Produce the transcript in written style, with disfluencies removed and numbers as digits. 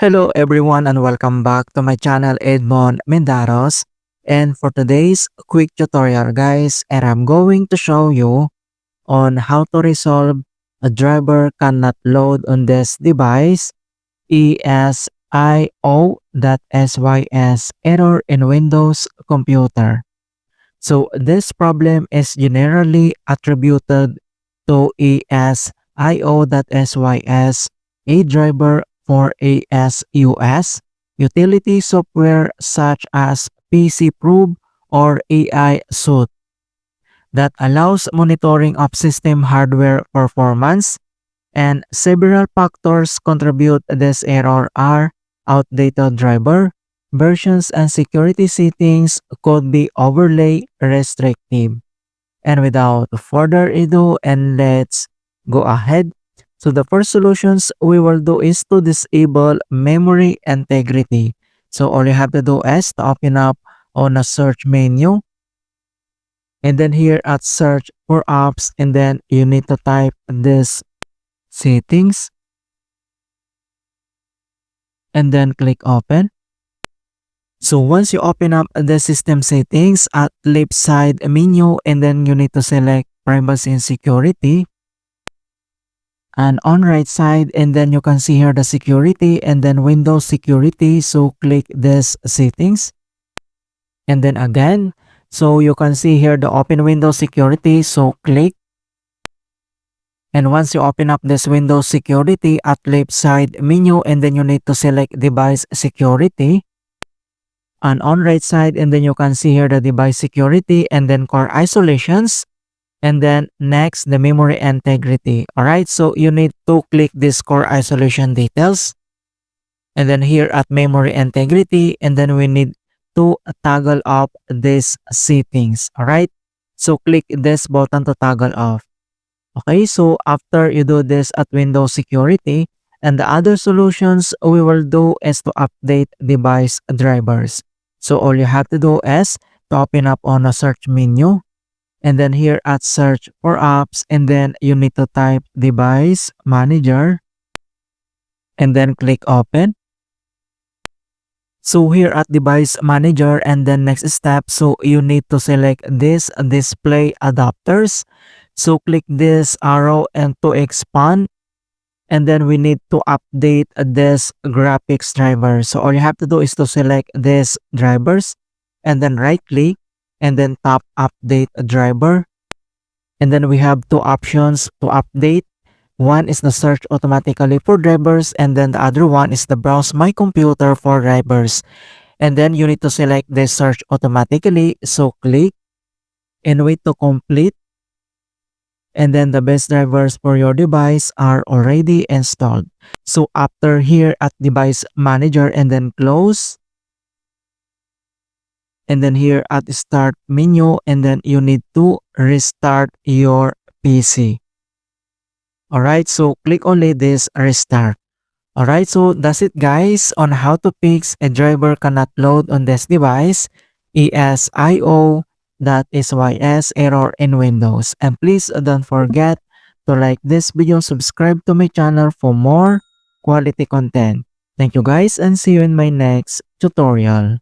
Hello everyone and welcome back to my channel Edmund Mindaros. And for today's quick tutorial guys, and I'm going to show you on how to resolve a driver cannot load on this device ASIO.sys error in Windows computer. So this problem is generally attributed to ASIO.sys, a driver for ASUS, utility software such as PC Probe or AI Suite that allows monitoring of system hardware performance, and several factors contribute to this error are outdated driver, versions and security settings could be overly restrictive. And without further ado, and let's go ahead. So the first solutions we will do is to disable memory integrity. So all you have to do is to open up on a search menu, and then here at search for apps, and then you need to type this settings and then click open. So once you open up the system settings at left side menu, and then you need to select privacy and security, and on right side, and then you can see here the security and then Windows security. So click this settings, and then again, so you can see here the open Windows security, so click. And once you open up this Windows security at left side menu, and then you need to select device security, and on right side, and then you can see here the device security and then core isolations, and then next the memory integrity. Alright, so you need to click this core isolation details, and then here at memory integrity, and then we need to toggle off these settings. Alright, so click this button to toggle off. Okay, so after you do this at Windows security, and the other solutions we will do is to update device drivers. So all you have to do is to open up on a search menu, and then here at search for apps, and then you need to type device manager, and then click open. So here at device manager, and then next step, so you need to select this display adapters. So click this arrow and to expand, and then we need to update this graphics driver. So all you have to do is to select these drivers, and then right click, and then tap update driver. And then we have two options to update. One is the search automatically for drivers, and then the other one is the browse my computer for drivers. And then you need to select the search automatically, so click and wait to complete. And then the best drivers for your device are already installed. So after here at device manager, and then close, and then here at start menu, and then you need to restart your PC. Alright, so click only this restart. Alright, so that's it guys on how to fix a driver cannot load on this device, ASIO.sys error in Windows. And please don't forget to like this video, subscribe to my channel for more quality content. Thank you guys, and see you in my next tutorial.